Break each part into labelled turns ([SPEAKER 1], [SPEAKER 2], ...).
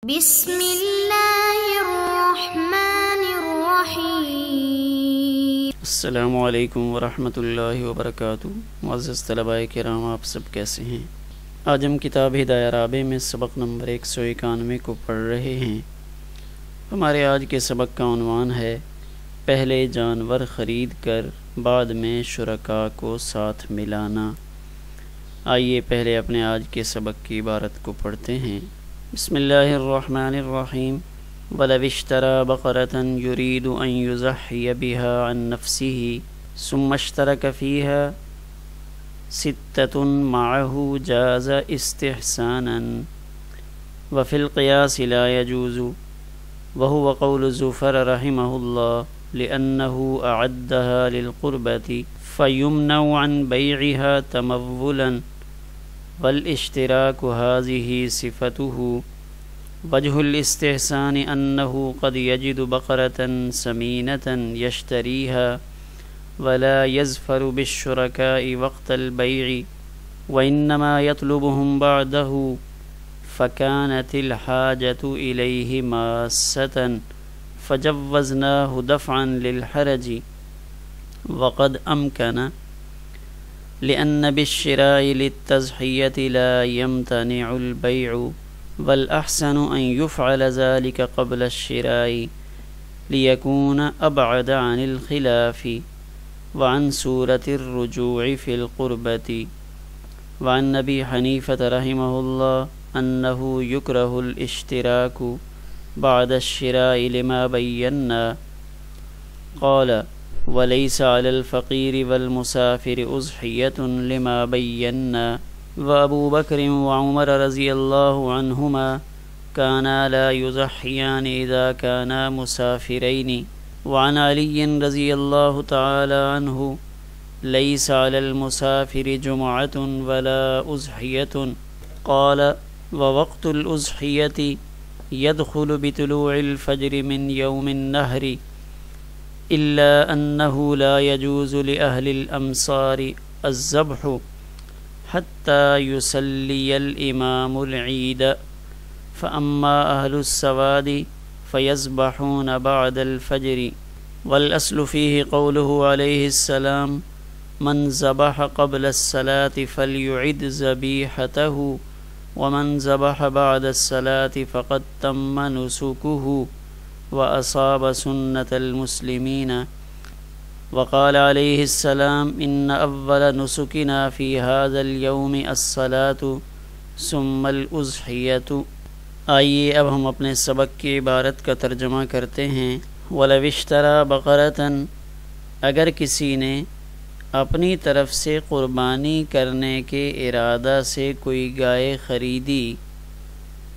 [SPEAKER 1] بسم اللہ الرحمن الرحیم۔
[SPEAKER 2] السلام علیکم ورحمۃ اللہ وبرکاتہ۔ معزز طلباء کرام، آپ سب کیسے ہیں؟ آج ہم کتاب ہدایہ رابع میں سبق نمبر 191 کو پڑھ رہے ہیں۔ ہمارے آج کے سبق کا عنوان ہے پہلے جانور خرید کر بعد میں شرکاء کو ساتھ ملانا۔ آئیے پہلے اپنے آج کے سبق کی عبارت کو پڑھتے ہیں۔ بسم اللہ الرحمن الرحیم۔ وَلَوِ اشْتَرَى بَقَرَةً يُرِيدُ أَن يُضَحِّيَ بِهَا عَن نَفْسِهِ ثُمَّ اشْتَرَكَ فِيهَا سِتَّةٌ مَعَهُ جَازَ اسْتِحْسَانًا وَفِي الْقِيَاسِ لَا يَجُوزُ وَهُوَ قَوْلُ زُفَرَ رَحِمَهُ اللَّهُ لِأَنَّهُ أَعَدَّهَا لِلْقُرْبَةِ فَيُمْنَعُ عَن بَيْعِهَا تَمَوُّلًا والاشتراك هذه صفته۔ وجه الاستحسان أنه قد يجد بقرة سمينة يشتريها ولا يزفر بالشركاء وقت البيع وإنما يطلبهم بعده، فكانت الحاجة إليه ماسة فجوزناه دفعا للحرج وقد أمكن، لأن بالشراء للتضحية لا يمتنع البيع، والأحسن أن يفعل ذلك قبل الشراء ليكون أبعد عن الخلاف وعن صورة الرجوع في القربة۔ وعن أبي حنيفة رحمه الله أنه يكره الاشتراك بعد الشراء لما بينا، قال وَلَيْسَ عَلَى الْفَقِيرِ وَالْمُسَافِرِ أُضْحِيَّةٌ لِمَا بَيَّنَّا۔ وَأَبُو بَكْرٍ وَعُمَرَ رضي الله عنهما كانا لا يضحيان إذا كانا مسافرين۔ وعن علي رضي الله تعالى عنه ليس على المسافر جمعة ولا أضحية، قال ووقت الأضحية يدخل بطلوع الفجر من يوم النهر، إلا أنه لا يجوز لأهل الأمصار الذبح حتى يصلي الإمام العيد، فأما أهل السواد فيذبحون بعد الفجر۔ والأصل فيه قوله عليه السلام من ذبح قبل الصلاة فليعد ذبيحته ومن ذبح بعد الصلاة فقد تم نسكه وأصاب سنة المسلمين۔ وقال عليه السلام إن أول نسكنا في هذا اليوم الصلاة ثم الأضحية۔ آئیے اب ہم اپنے سبق کی عبارت کا ترجمہ کرتے ہیں۔ وَلَوِ اشْتَرَى بَقَرَةً، اگر کسی نے اپنی طرف سے قربانی کرنے کے ارادہ سے کوئی گائے خریدی،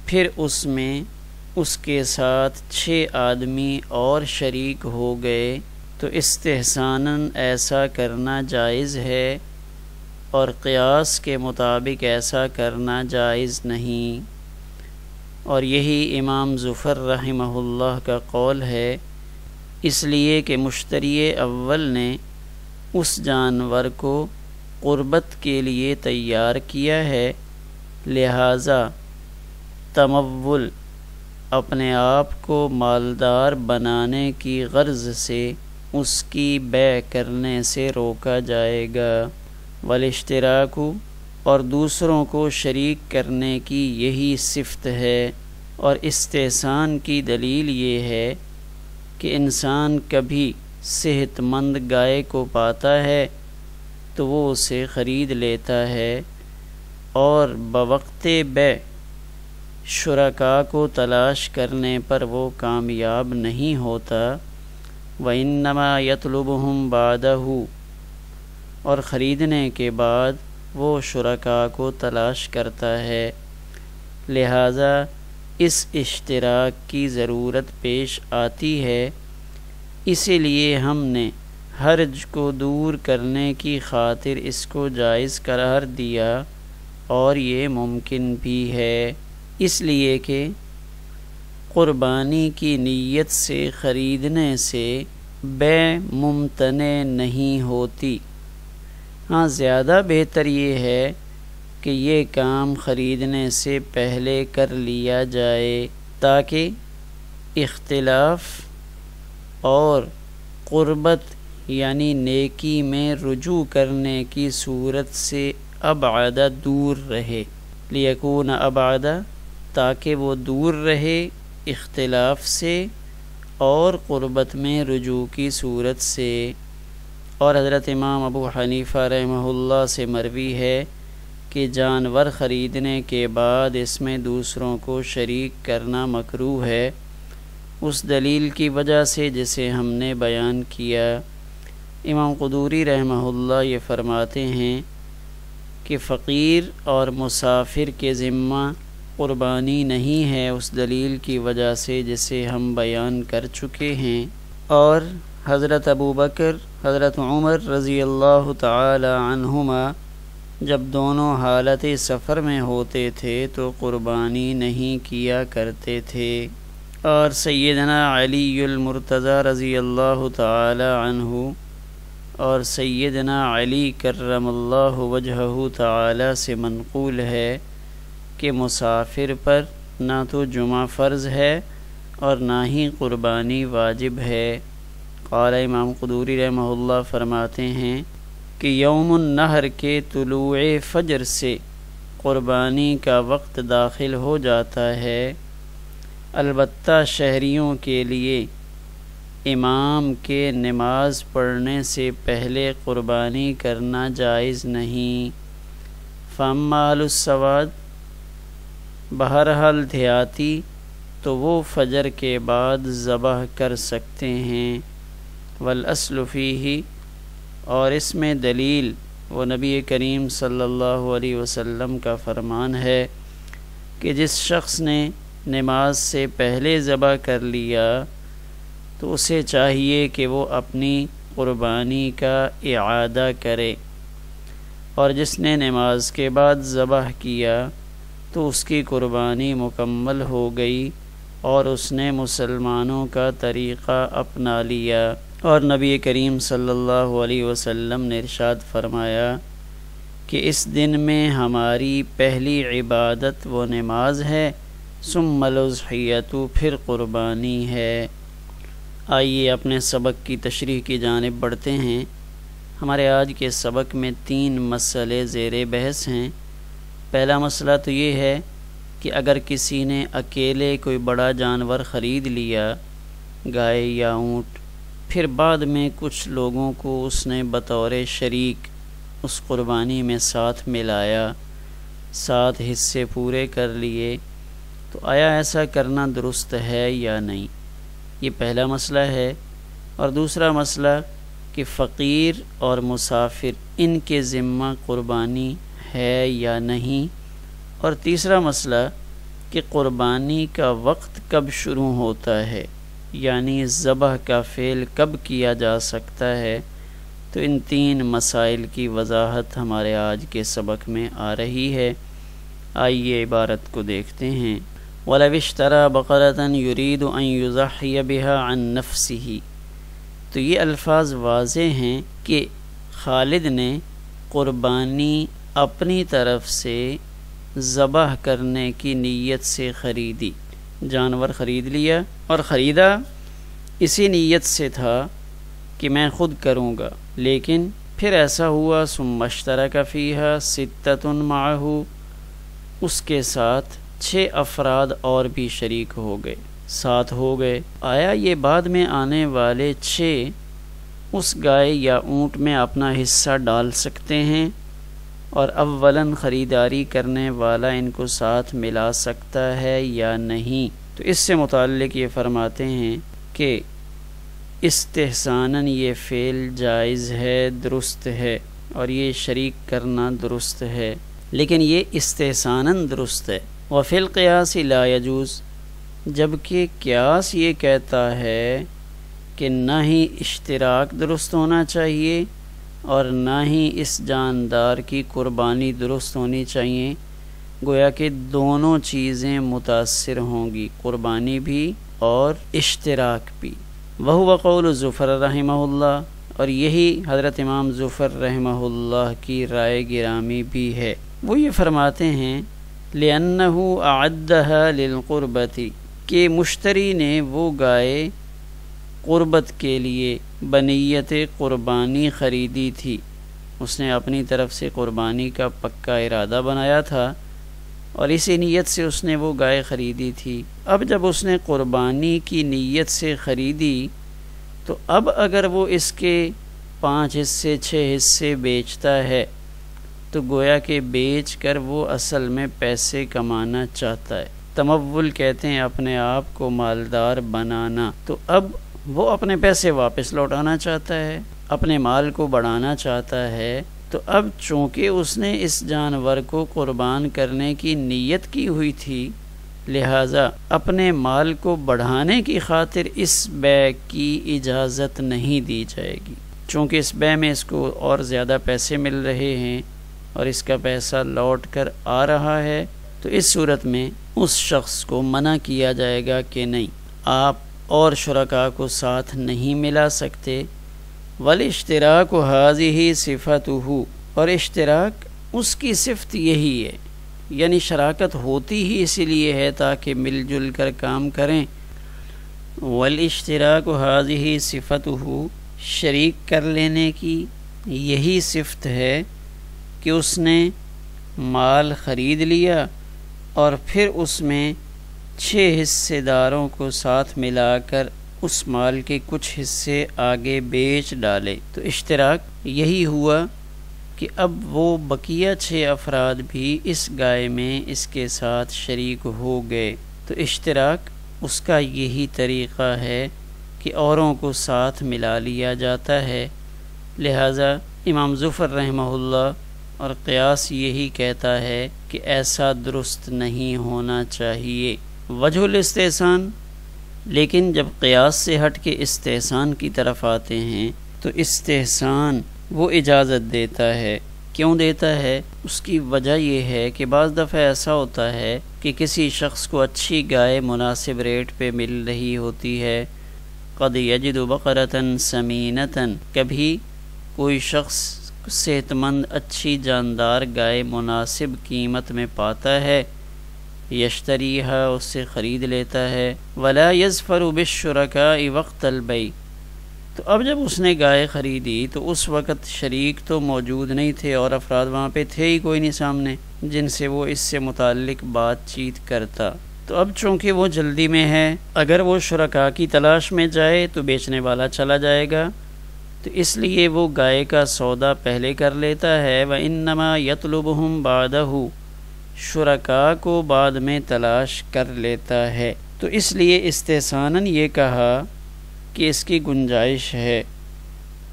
[SPEAKER 2] پھر اس میں اس کے ساتھ 6 آدمی اور شریک ہو گئے تو استحساناً ایسا کرنا جائز ہے، اور قیاس کے مطابق ایسا کرنا جائز نہیں، اور یہی امام زفر رحمہ اللہ کا قول ہے، اس لیے کہ مشتری اول نے اس جانور کو قربت کے لیے تیار کیا ہے، لہذا تمول اپنے آپ کو مالدار بنانے کی غرض سے اس کی بیع کرنے سے روکا جائے گا۔ والاشتراک، اور دوسروں کو شریک کرنے کی یہی صفت ہے، اور استحسان کی دلیل یہ ہے کہ انسان کبھی صحت مند گائے کو پاتا ہے تو وہ اسے خرید لیتا ہے، اور بوقت بیع شرکاء کو تلاش کرنے پر وہ کامیاب نہیں ہوتا۔ وَإِنَّمَا يَطْلُبُهُمْ بَعْدَهُ، اور خریدنے کے بعد وہ شرکاء کو تلاش کرتا ہے، لہذا اس اشتراک کی ضرورت پیش آتی ہے، اسی لیے ہم نے حرج کو دور کرنے کی خاطر اس کو جائز قرار دیا، اور یہ ممکن بھی ہے، اس لیے کہ قربانی کی نیت سے خریدنے سے بیع ممتنع نہیں ہوتی۔ ہاں زیادہ بہتر یہ ہے کہ یہ کام خریدنے سے پہلے کر لیا جائے، تاکہ اختلاف اور قربت یعنی نیکی میں رجوع کرنے کی صورت سے ابعد دور رہے، لیکون ابعد تاکہ وہ دور رہے اختلاف سے اور قربت میں رجوع کی صورت سے۔ اور حضرت امام ابو حنیفہ رحمہ اللہ سے مروی ہے کہ جانور خریدنے کے بعد اس میں دوسروں کو شریک کرنا مکروہ ہے، اس دلیل کی وجہ سے جسے ہم نے بیان کیا۔ امام قدوری رحمہ اللہ یہ فرماتے ہیں کہ فقیر اور مسافر کے ذمہ قربانی نہیں ہے اس دلیل کی وجہ سے جسے ہم بیان کر چکے ہیں۔ اور حضرت ابو بکر حضرت عمر رضی اللہ تعالی عنہما جب دونوں حالت سفر میں ہوتے تھے تو قربانی نہیں کیا کرتے تھے، اور سیدنا علی المرتضی رضی اللہ تعالی عنہ اور سیدنا علی کرم اللہ وجہہ تعالی سے منقول ہے کہ مسافر پر نہ تو جمعہ فرض ہے اور نہ ہی قربانی واجب ہے۔ قال امام قدوری رحمہ اللہ فرماتے ہیں کہ یوم النحر کے طلوع فجر سے قربانی کا وقت داخل ہو جاتا ہے، البتہ شہریوں کے لیے امام کے نماز پڑھنے سے پہلے قربانی کرنا جائز نہیں۔ فاما اہل السواد، بہرحال دیہاتی تو وہ فجر کے بعد ذبح کر سکتے ہیں، والاصل فیہ، اور اس میں دلیل وہ نبی کریم صلی اللہ علیہ وسلم کا فرمان ہے کہ جس شخص نے نماز سے پہلے ذبح کر لیا تو اسے چاہیے کہ وہ اپنی قربانی کا اعادہ کرے، اور جس نے نماز کے بعد ذبح کیا تو اس کی قربانی مکمل ہو گئی اور اس نے مسلمانوں کا طریقہ اپنا لیا۔ اور نبی کریم صلی اللہ علیہ وسلم نے ارشاد فرمایا کہ اس دن میں ہماری پہلی عبادت وہ نماز ہے، ثم الاضحیۃ، پھر قربانی ہے۔ آئیے اپنے سبق کی تشریح کی جانب بڑھتے ہیں۔ ہمارے آج کے سبق میں 3 مسئلے زیر بحث ہیں۔ پہلا مسئلہ تو یہ ہے کہ اگر کسی نے اکیلے کوئی بڑا جانور خرید لیا، گائے یا اونٹ، پھر بعد میں کچھ لوگوں کو اس نے بطور شریک اس قربانی میں ساتھ ملایا، 7 حصے پورے کر لیے، تو آیا ایسا کرنا درست ہے یا نہیں؟ یہ پہلا مسئلہ ہے۔ اور دوسرا مسئلہ کہ فقیر اور مسافر ان کے ذمہ قربانی ہے یا نہیں، اور تیسرا مسئلہ کہ قربانی کا وقت کب شروع ہوتا ہے، یعنی ذبح کا فعل کب کیا جا سکتا ہے۔ تو ان 3 مسائل کی وضاحت ہمارے آج کے سبق میں آ رہی ہے۔ آئیے عبارت کو دیکھتے ہیں۔ وَلَوِ اشْتَرَى بَقَرَةً يُرِيدُ أَن يُضَحِّيَ بِهَا عَن نَفْسِهِ، تو یہ الفاظ واضح ہیں کہ خالد نے قربانی اپنی طرف سے ذبح کرنے کی نیت سے خریدی، جانور خرید لیا، اور خریدا اسی نیت سے تھا کہ میں خود کروں گا، لیکن پھر ایسا ہوا ثم اشترک فیہا 6 معہ، اس کے ساتھ 6 افراد اور بھی شریک ہو گئے، 7 ہو گئے۔ آیا یہ بعد میں آنے والے 6 اس گائے یا اونٹ میں اپنا حصہ ڈال سکتے ہیں، اور اولاً خریداری کرنے والا ان کو ساتھ ملا سکتا ہے یا نہیں؟ تو اس سے متعلق یہ فرماتے ہیں کہ استحساناً یہ فعل جائز ہے، درست ہے، اور یہ شریک کرنا درست ہے، لیکن یہ استحساناً درست ہے۔ وفی القیاس لا یجوز، جبکہ قیاس یہ کہتا ہے کہ نہ ہی اشتراک درست ہونا چاہیے اور نہ ہی اس جاندار کی قربانی درست ہونی چاہیے، گویا کہ دونوں چیزیں متاثر ہوں گی، قربانی بھی اور اشتراک بھی۔ وہو قول زفر رحمہ اللہ، اور یہی حضرت امام زفر رحمہ اللہ کی رائے گرامی بھی ہے۔ وہ یہ فرماتے ہیں لِأَنَّهُ أَعَدَّهَا لِلْقُرْبَةِ، کہ مشتری نے وہ گائے قربت کے لیے بنیت قربانی خریدی تھی، اس نے اپنی طرف سے قربانی کا پکا ارادہ بنایا تھا اور اسی نیت سے اس نے وہ گائے خریدی تھی۔ اب جب اس نے قربانی کی نیت سے خریدی تو اب اگر وہ اس کے 5 حصے 6 حصے بیچتا ہے تو گویا کہ بیچ کر وہ اصل میں پیسے کمانا چاہتا ہے۔ تمول کہتے ہیں اپنے آپ کو مالدار بنانا، تو اب وہ اپنے پیسے واپس لوٹانا چاہتا ہے، اپنے مال کو بڑھانا چاہتا ہے۔ تو اب چونکہ اس نے اس جانور کو قربان کرنے کی نیت کی ہوئی تھی، لہٰذا اپنے مال کو بڑھانے کی خاطر اس بیع کی اجازت نہیں دی جائے گی، چونکہ اس بیع میں اس کو اور زیادہ پیسے مل رہے ہیں اور اس کا پیسہ لوٹ کر آ رہا ہے، تو اس صورت میں اس شخص کو منع کیا جائے گا کہ نہیں، آپ اور شرکاء کو ساتھ نہیں ملا سکتے۔ والاشتراک هذه صفته، اور اشتراک اس کی صفت یہی ہے، یعنی شراکت ہوتی ہی اسی لیے ہے تاکہ مل جل کر کام کریں۔ والاشتراک هذه صفته، شریک کر لینے کی یہی صفت ہے کہ اس نے مال خرید لیا اور پھر اس میں 6 حصے داروں کو ساتھ ملا کر اس مال کے کچھ حصے آگے بیچ ڈالے، تو اشتراک یہی ہوا کہ اب وہ بقیہ 6 افراد بھی اس گائے میں اس کے ساتھ شریک ہو گئے۔ تو اشتراک اس کا یہی طریقہ ہے کہ اوروں کو ساتھ ملا لیا جاتا ہے، لہٰذا امام ظفر رحمہ اللہ اور قیاس یہی کہتا ہے کہ ایسا درست نہیں ہونا چاہیے۔ وجہ الاستحسان، لیکن جب قیاس سے ہٹ کے استحسان کی طرف آتے ہیں تو استحسان وہ اجازت دیتا ہے۔ کیوں دیتا ہے؟ اس کی وجہ یہ ہے کہ بعض دفعہ ایسا ہوتا ہے کہ کسی شخص کو اچھی گائے مناسب ریٹ پہ مل رہی ہوتی ہے، قد یجد بقرۃ سمینۃ، کبھی کوئی شخص صحت مند اچھی جاندار گائے مناسب قیمت میں پاتا ہے، یشتریھا، اس سے خرید لیتا ہے، ولا یظفر بالشرکاء وقت البیع، تو اب جب اس نے گائے خریدی تو اس وقت شریک تو موجود نہیں تھے اور افراد وہاں پہ تھے ہی کوئی نہیں سامنے جن سے وہ اس سے متعلق بات چیت کرتا۔ تو اب چونکہ وہ جلدی میں ہے، اگر وہ شرکاء کی تلاش میں جائے تو بیچنے والا چلا جائے گا، تو اس لیے وہ گائے کا سودا پہلے کر لیتا ہے۔ وَإِنَّمَا يَطْلُبُهُمْ بَعْدَهُ، شرکاء کو بعد میں تلاش کر لیتا ہے۔ تو اس لیے استحساناً یہ کہا کہ اس کی گنجائش ہے،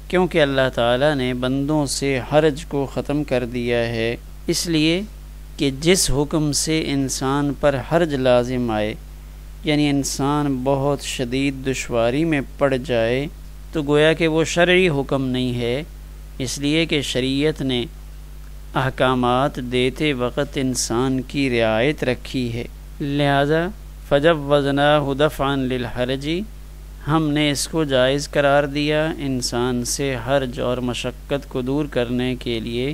[SPEAKER 2] کیونکہ اللہ تعالیٰ نے بندوں سے حرج کو ختم کر دیا ہے، اس لیے کہ جس حکم سے انسان پر حرج لازم آئے، یعنی انسان بہت شدید دشواری میں پڑ جائے، تو گویا کہ وہ شرعی حکم نہیں ہے، اس لیے کہ شریعت نے احکامات دیتے وقت انسان کی رعایت رکھی ہے، لہذا فجوزناہ دفعا للحرج، ہم نے اس کو جائز قرار دیا انسان سے حرج اور مشقت کو دور کرنے کے لیے۔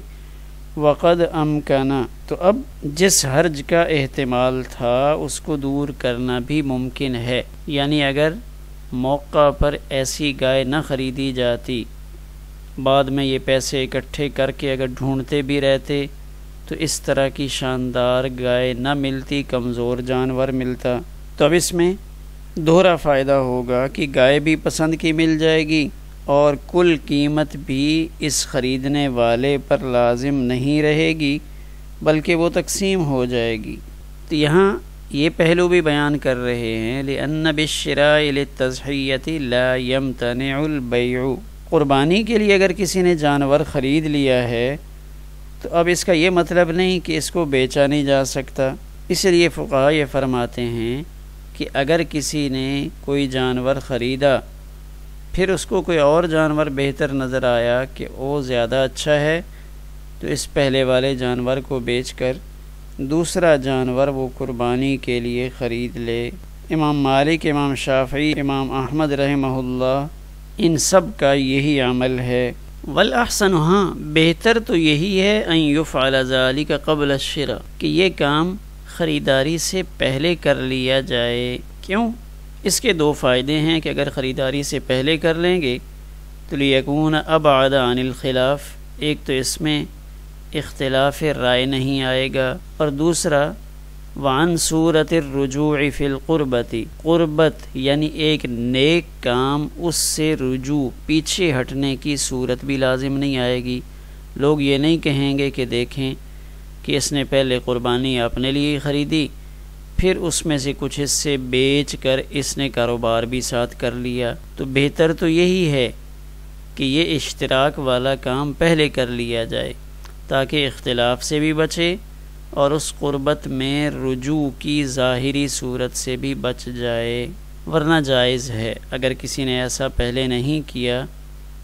[SPEAKER 2] وقد امکنا، تو اب جس حرج کا احتمال تھا اس کو دور کرنا بھی ممکن ہے، یعنی اگر موقع پر ایسی گائے نہ خریدی جاتی، بعد میں یہ پیسے اکٹھے کر کے اگر ڈھونڈتے بھی رہتے تو اس طرح کی شاندار گائے نہ ملتی، کمزور جانور ملتا، تو اب اس میں دوہرا فائدہ ہوگا کہ گائے بھی پسند کی مل جائے گی اور کل قیمت بھی اس خریدنے والے پر لازم نہیں رہے گی بلکہ وہ تقسیم ہو جائے گی۔ تو یہاں یہ پہلو بھی بیان کر رہے ہیں، لأن بالشراء للتضحیۃ لا یمتنع البیع، قربانی کے لیے اگر کسی نے جانور خرید لیا ہے تو اب اس کا یہ مطلب نہیں کہ اس کو بیچا نہیں جا سکتا، اس لیے فقہاء یہ فرماتے ہیں کہ اگر کسی نے کوئی جانور خریدا پھر اس کو کوئی اور جانور بہتر نظر آیا کہ وہ زیادہ اچھا ہے تو اس پہلے والے جانور کو بیچ کر دوسرا جانور وہ قربانی کے لیے خرید لے۔ امام مالک، امام شافعی، امام احمد رحمہ اللہ، ان سب کا یہی عمل ہے۔ والاحسن، ہاں بہتر تو یہی ہے، ان یفعل ذلک قبل الشراء، کہ یہ کام خریداری سے پہلے کر لیا جائے، کیوں؟ اس کے دو فائدے ہیں کہ اگر خریداری سے پہلے کر لیں گے تو لیکون ابعد عن الخلاف، ایک تو اس میں اختلاف رائے نہیں آئے گا، اور دوسرا وعن صورت الرجوع فی القربت، قربت یعنی ایک نیک کام، اس سے رجوع پیچھے ہٹنے کی صورت بھی لازم نہیں آئے گی۔ لوگ یہ نہیں کہیں گے کہ دیکھیں کہ اس نے پہلے قربانی اپنے لیے خریدی، پھر اس میں سے کچھ حصے بیچ کر اس نے کاروبار بھی ساتھ کر لیا۔ تو بہتر تو یہی ہے کہ یہ اشتراک والا کام پہلے کر لیا جائے تاکہ اختلاف سے بھی بچے اور اس قربت میں رجوع کی ظاہری صورت سے بھی بچ جائے، ورنہ جائز ہے اگر کسی نے ایسا پہلے نہیں کیا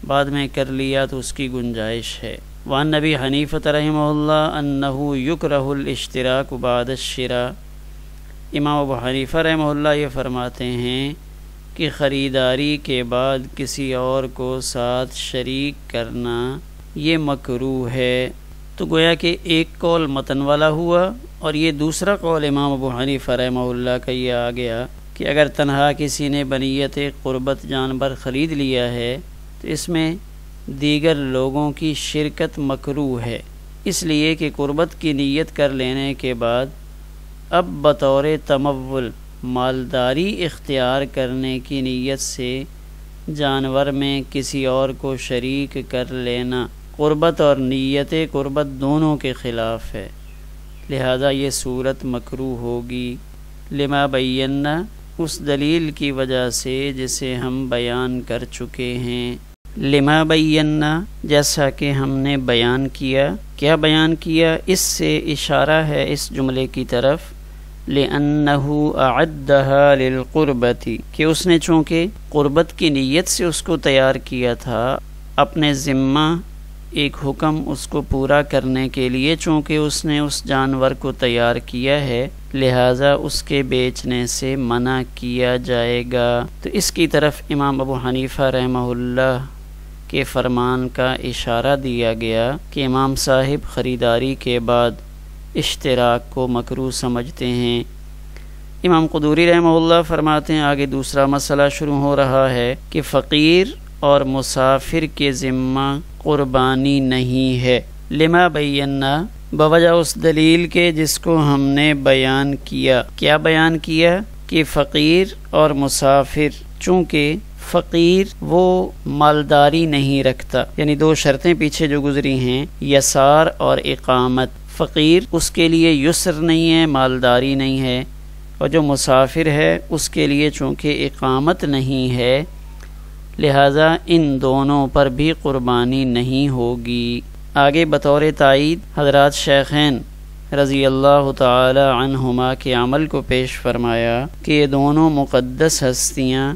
[SPEAKER 2] بعد میں کر لیا تو اس کی گنجائش ہے۔ وعن ابی حنیفہ رحمہ اللہ انہ یکرہ الاشتراک بعد الشراء، امام ابو حنیفہ رحمہ اللہ یہ فرماتے ہیں کہ خریداری کے بعد کسی اور کو ساتھ شریک کرنا یہ مکروہ ہے۔ تو گویا کہ ایک قول متن والا ہوا اور یہ دوسرا قول امام ابو حنیفہ رحمہ اللہ کا یہ آ گیا کہ اگر تنہا کسی نے بنیت قربت جانور خرید لیا ہے تو اس میں دیگر لوگوں کی شرکت مکروہ ہے، اس لیے کہ قربت کی نیت کر لینے کے بعد اب بطور تمول مالداری اختیار کرنے کی نیت سے جانور میں کسی اور کو شریک کر لینا قربت اور نیت قربت دونوں کے خلاف ہے، لہذا یہ صورت مکروہ ہوگی۔ لما بینا، اس دلیل کی وجہ سے جسے ہم بیان کر چکے ہیں۔ لما بینا، جیسا کہ ہم نے بیان کیا۔ کیا بیان کیا؟ اس سے اشارہ ہے اس جملے کی طرف لِأَنَّهُ أَعَدَّهَا لِلْقُرْبَةِ، کہ اس نے چونکہ قربت کی نیت سے اس کو تیار کیا تھا، اپنے ذمہ ایک حکم اس کو پورا کرنے کے لیے چونکہ اس نے اس جانور کو تیار کیا ہے، لہٰذا اس کے بیچنے سے منع کیا جائے گا۔ تو اس کی طرف امام ابو حنیفہ رحمہ اللہ کے فرمان کا اشارہ دیا گیا کہ امام صاحب خریداری کے بعد اشتراک کو مکروہ سمجھتے ہیں۔ امام قدوری رحمہ اللہ فرماتے ہیں آگے دوسرا مسئلہ شروع ہو رہا ہے کہ فقیر اور مسافر کے ذمہ قربانی نہیں ہے۔ لما بینا، بوجہ اس دلیل کے جس کو ہم نے بیان کیا۔ کیا بیان کیا؟ کہ فقیر اور مسافر، چونکہ فقیر وہ مالداری نہیں رکھتا، یعنی دو شرطیں پیچھے جو گزری ہیں، یسار اور اقامت۔ فقیر اس کے لیے یسر نہیں ہے، مالداری نہیں ہے، اور جو مسافر ہے اس کے لیے چونکہ اقامت نہیں ہے، لہذا ان دونوں پر بھی قربانی نہیں ہوگی۔ آگے بطور تائید حضرات شیخین رضی اللہ تعالی عنہما کے عمل کو پیش فرمایا کہ یہ دونوں مقدس ہستیاں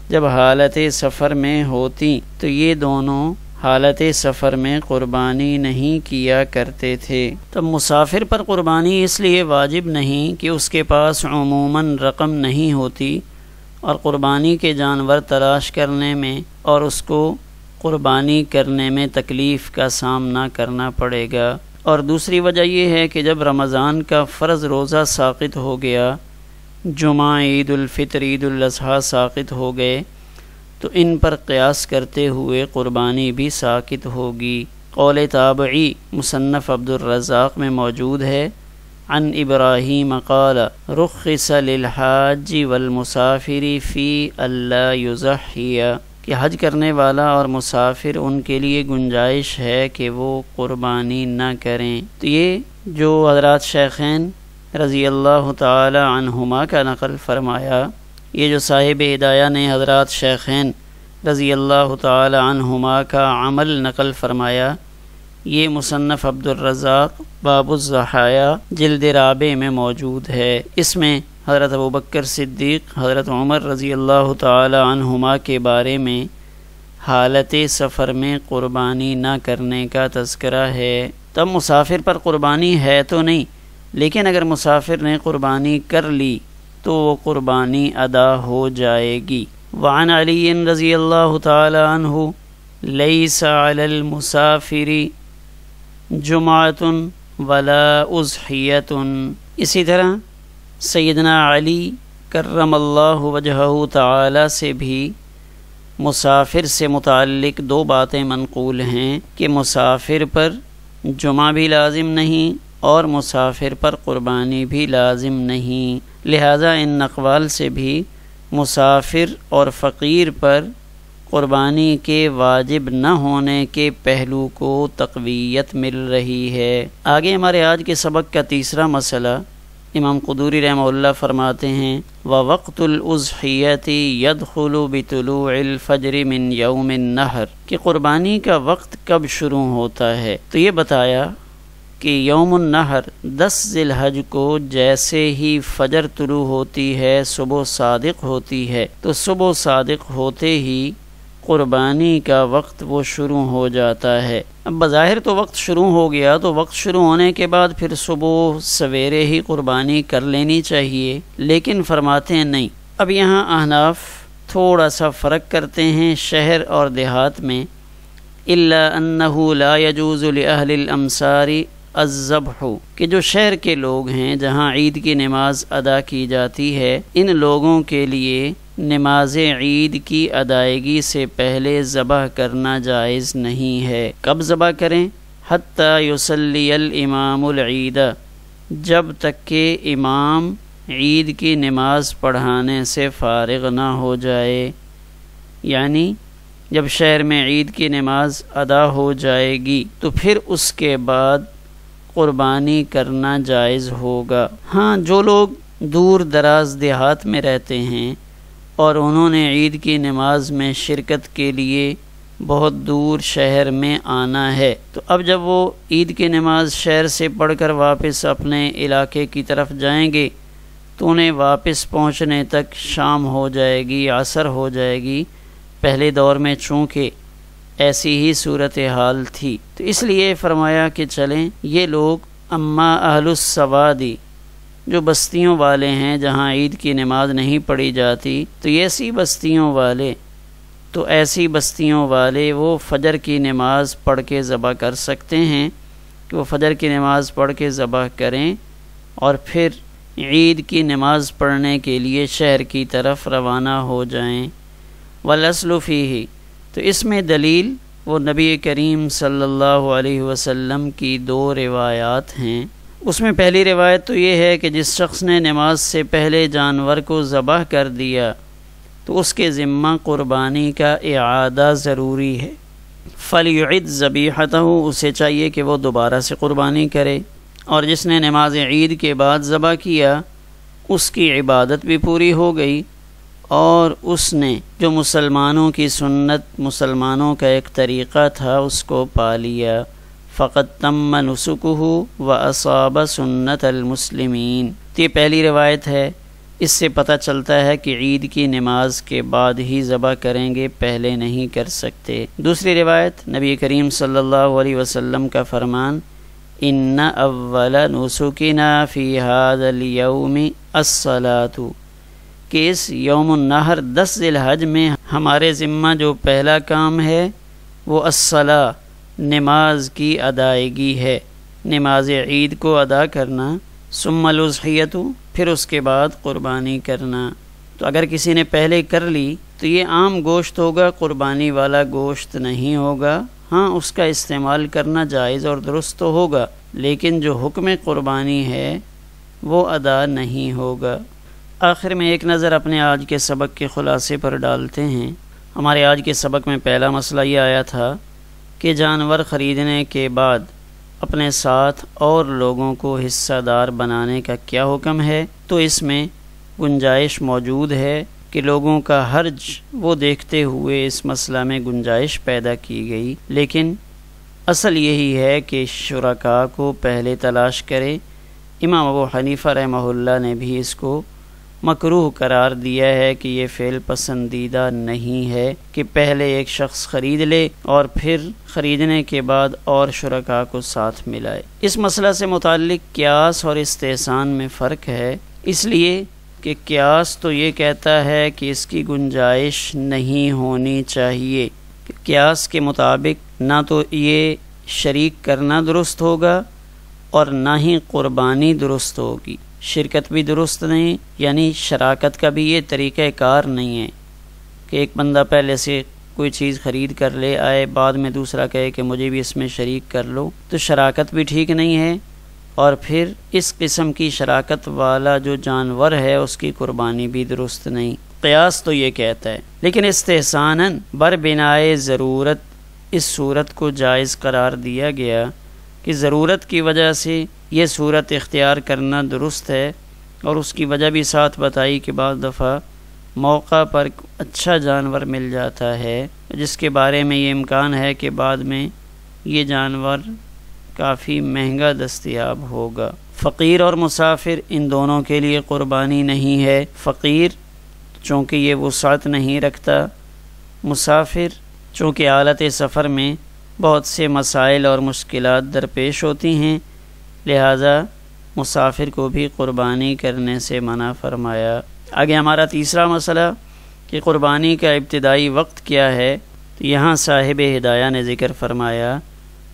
[SPEAKER 2] جب حالت سفر میں ہوتی تو یہ دونوں حالت سفر میں قربانی نہیں کیا کرتے تھے۔ تب مسافر پر قربانی اس لیے واجب نہیں کہ اس کے پاس عموماً رقم نہیں ہوتی اور قربانی کے جانور تلاش کرنے میں اور اس کو قربانی کرنے میں تکلیف کا سامنا کرنا پڑے گا، اور دوسری وجہ یہ ہے کہ جب رمضان کا فرض روزہ ساقط ہو گیا، جمعہ، عید الفطر، عید الاضحیٰ ساقط ہو گئے تو ان پر قیاس کرتے ہوئے قربانی بھی ساقط ہوگی۔ قول تابعی مصنف عبد الرزاق میں موجود ہے، عن ابراہیم قال رخص للحاج والمسافر فی الا یضحی، کہ حج کرنے والا اور مسافر ان کے لیے گنجائش ہے کہ وہ قربانی نہ کریں۔ تو یہ جو حضرات شیخین رضی اللہ تعالی عنہما کا نقل فرمایا، یہ جو صاحب ہدایہ نے حضرات شیخین رضی اللہ تعالی عنہما کا عمل نقل فرمایا، یہ مصنف عبد الرزاق باب الضحایا جلد رابع میں موجود ہے۔ اس میں حضرت ابوبکر صدیق، حضرت عمر رضی اللہ تعالی عنہما کے بارے میں حالت سفر میں قربانی نہ کرنے کا تذکرہ ہے۔ تب مسافر پر قربانی ہے تو نہیں، لیکن اگر مسافر نے قربانی کر لی تو وہ قربانی ادا ہو جائے گی۔ وعن علی رضی اللہ تعالی عنہ لیس علی المسافر جمعۃ ولا اضحیۃ، اسی طرح سیدنا علی کرم اللہ وجہہ تعالی سے بھی مسافر سے متعلق دو باتیں منقول ہیں کہ مسافر پر جمعہ بھی لازم نہیں اور مسافر پر قربانی بھی لازم نہیں، لہذا ان اقوال سے بھی مسافر اور فقیر پر قربانی کے واجب نہ ہونے کے پہلو کو تقویت مل رہی ہے۔ آگے ہمارے آج کے سبق کا تیسرا مسئلہ امام قدوری رحمہ اللہ فرماتے ہیں وَوَقْتُ الْأُضْحِيَّةِ يَدْخُلُ بِطُلُوعِ الْفَجْرِ مِنْ يَوْمِ النَّحْرِ کہ قربانی کا وقت کب شروع ہوتا ہے، تو یہ بتایا کہ یوم النحر 10 ذی الحج کو جیسے ہی فجر طلوع ہوتی ہے، صبح صادق ہوتی ہے، تو صبح صادق ہوتے ہی قربانی کا وقت وہ شروع ہو جاتا ہے۔ اب بظاہر تو وقت شروع ہو گیا، تو وقت شروع ہونے کے بعد پھر صبح سویرے ہی قربانی کر لینی چاہیے، لیکن فرماتے ہیں نہیں۔ اب یہاں احناف تھوڑا سا فرق کرتے ہیں شہر اور دیہات میں، الا انہ لا یجوز لأہل الامصار الذبح کہ جو شہر کے لوگ ہیں جہاں عید کی نماز ادا کی جاتی ہے، ان لوگوں کے لیے نماز عید کی ادائیگی سے پہلے ذبح کرنا جائز نہیں ہے۔ کب ذبح کریں؟ حتی یصلی الامام العید جب تک کہ امام عید کی نماز پڑھانے سے فارغ نہ ہو جائے، یعنی جب شہر میں عید کی نماز ادا ہو جائے گی تو پھر اس کے بعد قربانی کرنا جائز ہوگا۔ ہاں جو لوگ دور دراز دیہات میں رہتے ہیں اور انہوں نے عید کی نماز میں شرکت کے لیے بہت دور شہر میں آنا ہے، تو اب جب وہ عید کی نماز شہر سے پڑھ کر واپس اپنے علاقے کی طرف جائیں گے تو انہیں واپس پہنچنے تک شام ہو جائے گی، عصر ہو جائے گی۔ پہلے دور میں چونکہ ایسی ہی صورتحال تھی، تو اس لیے فرمایا کہ چلیں یہ لوگ اما اہل السوادی جو بستیوں والے ہیں جہاں عید کی نماز نہیں پڑھی جاتی، تو ایسی بستیوں والے وہ فجر کی نماز پڑھ کے ذبح کر سکتے ہیں کہ وہ فجر کی نماز پڑھ کے ذبح کریں اور پھر عید کی نماز پڑھنے کے لیے شہر کی طرف روانہ ہو جائیں۔ والاصل فیہ تو اس میں دلیل وہ نبی کریم صلی اللہ علیہ وسلم کی 2 روایات ہیں۔ اس میں پہلی روایت تو یہ ہے کہ جس شخص نے نماز سے پہلے جانور کو ذبح کر دیا تو اس کے ذمہ قربانی کا اعادہ ضروری ہے، فَلْيُعِدْ ذَبِیحَتَهُ اسے چاہیے کہ وہ دوبارہ سے قربانی کرے، اور جس نے نماز عید کے بعد ذبح کیا اس کی عبادت بھی پوری ہو گئی، اور اس نے جو مسلمانوں کی سنت، مسلمانوں کا ایک طریقہ تھا اس کو پا لیا۔ فقط تم نسکہ و اصاب سنت المسلمین، یہ پہلی روایت ہے۔ اس سے پتہ چلتا ہے کہ عید کی نماز کے بعد ہی ذبح کریں گے، پہلے نہیں کر سکتے۔ دوسری روایت نبی کریم صلی اللہ علیہ وسلم کا فرمان ان اول نسکنا فی ھذا اليوم الصلاۃ کہ اس یوم النحر 10 ذی الحج میں ہمارے ذمہ جو پہلا کام ہے وہ الصلاۃ نماز کی ادائیگی ہے، نماز عید کو ادا کرنا، ثم الاضحیۃ پھر اس کے بعد قربانی کرنا۔ تو اگر کسی نے پہلے کر لی تو یہ عام گوشت ہوگا، قربانی والا گوشت نہیں ہوگا۔ ہاں اس کا استعمال کرنا جائز اور درست تو ہوگا، لیکن جو حکم قربانی ہے وہ ادا نہیں ہوگا۔ آخر میں ایک نظر اپنے آج کے سبق کے خلاصے پر ڈالتے ہیں۔ ہمارے آج کے سبق میں پہلا مسئلہ یہ آیا تھا کہ جانور خریدنے کے بعد اپنے ساتھ اور لوگوں کو حصہ دار بنانے کا کیا حکم ہے، تو اس میں گنجائش موجود ہے کہ لوگوں کا حرج وہ دیکھتے ہوئے اس مسئلہ میں گنجائش پیدا کی گئی، لیکن اصل یہی ہے کہ شرکاء کو پہلے تلاش کرے۔ امام ابو حنیفہ رحمہ اللہ نے بھی اس کو مکروہ قرار دیا ہے کہ یہ فعل پسندیدہ نہیں ہے کہ پہلے ایک شخص خرید لے اور پھر خریدنے کے بعد اور شرکاء کو ساتھ ملائے۔ اس مسئلہ سے متعلق قیاس اور استحسان میں فرق ہے، اس لیے کہ قیاس تو یہ کہتا ہے کہ اس کی گنجائش نہیں ہونی چاہیے، قیاس کے مطابق نہ تو یہ شریک کرنا درست ہوگا اور نہ ہی قربانی درست ہوگی، شرکت بھی درست نہیں، یعنی شراکت کا بھی یہ طریقہ کار نہیں ہے کہ ایک بندہ پہلے سے کوئی چیز خرید کر لے آئے، بعد میں دوسرا کہے کہ مجھے بھی اس میں شریک کر لو، تو شراکت بھی ٹھیک نہیں ہے، اور پھر اس قسم کی شراکت والا جو جانور ہے اس کی قربانی بھی درست نہیں۔ قیاس تو یہ کہتا ہے، لیکن استحساناً بر بنائے ضرورت اس صورت کو جائز قرار دیا گیا کہ ضرورت کی وجہ سے یہ صورت اختیار کرنا درست ہے، اور اس کی وجہ بھی ساتھ بتائی کہ بعض دفعہ موقع پر اچھا جانور مل جاتا ہے جس کے بارے میں یہ امکان ہے کہ بعد میں یہ جانور کافی مہنگا دستیاب ہوگا۔ فقیر اور مسافر ان دونوں کے لیے قربانی نہیں ہے، فقیر چونکہ یہ وسعت نہیں رکھتا، مسافر چونکہ حالت سفر میں بہت سے مسائل اور مشکلات درپیش ہوتی ہیں، لہذا مسافر کو بھی قربانی کرنے سے منع فرمایا۔ آگے ہمارا تیسرا مسئلہ کہ قربانی کا ابتدائی وقت کیا ہے، تو یہاں صاحب ہدایہ نے ذکر فرمایا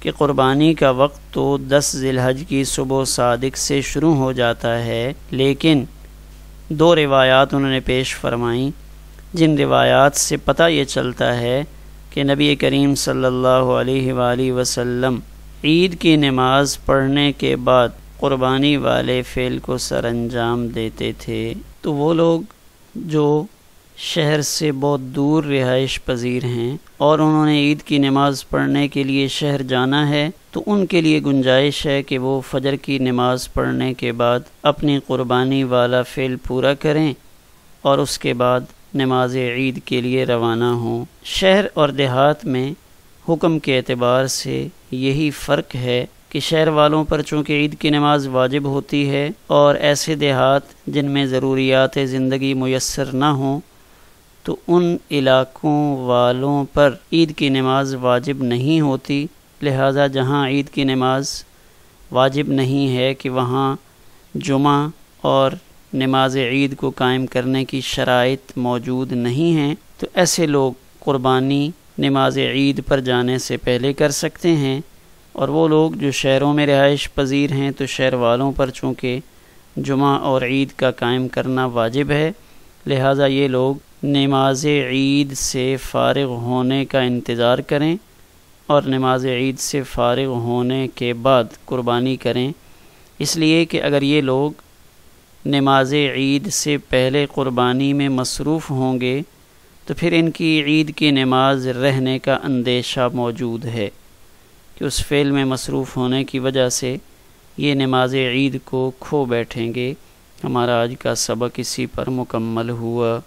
[SPEAKER 2] کہ قربانی کا وقت تو 10 ذی الحج کی صبح صادق سے شروع ہو جاتا ہے، لیکن 2 روایات انہوں نے پیش فرمائیں جن روایات سے پتہ یہ چلتا ہے کہ نبی کریم صلی اللہ علیہ وآلہ وسلم عید کی نماز پڑھنے کے بعد قربانی والے فعل کو سر انجام دیتے تھے۔ تو وہ لوگ جو شہر سے بہت دور رہائش پذیر ہیں اور انہوں نے عید کی نماز پڑھنے کے لیے شہر جانا ہے، تو ان کے لیے گنجائش ہے کہ وہ فجر کی نماز پڑھنے کے بعد اپنی قربانی والا فعل پورا کریں اور اس کے بعد نماز عید کے لیے روانہ ہوں۔ شہر اور دیہات میں حکم کے اعتبار سے یہی فرق ہے کہ شہر والوں پر چونکہ عید کی نماز واجب ہوتی ہے، اور ایسے دیہات جن میں ضروریات زندگی میسر نہ ہوں تو ان علاقوں والوں پر عید کی نماز واجب نہیں ہوتی، لہذا جہاں عید کی نماز واجب نہیں ہے کہ وہاں جمعہ اور نماز عید کو قائم کرنے کی شرائط موجود نہیں ہیں، تو ایسے لوگ قربانی نماز عید پر جانے سے پہلے کر سکتے ہیں، اور وہ لوگ جو شہروں میں رہائش پذیر ہیں تو شہر والوں پر چونکہ جمعہ اور عید کا قائم کرنا واجب ہے، لہٰذا یہ لوگ نماز عید سے فارغ ہونے کا انتظار کریں اور نماز عید سے فارغ ہونے کے بعد قربانی کریں، اس لیے کہ اگر یہ لوگ نماز عید سے پہلے قربانی میں مصروف ہوں گے تو پھر ان کی عید کی نماز رہنے کا اندیشہ موجود ہے کہ اس فعل میں مصروف ہونے کی وجہ سے یہ نماز عید کو کھو بیٹھیں گے۔ ہمارا آج کا سبق اسی پر مکمل ہوا۔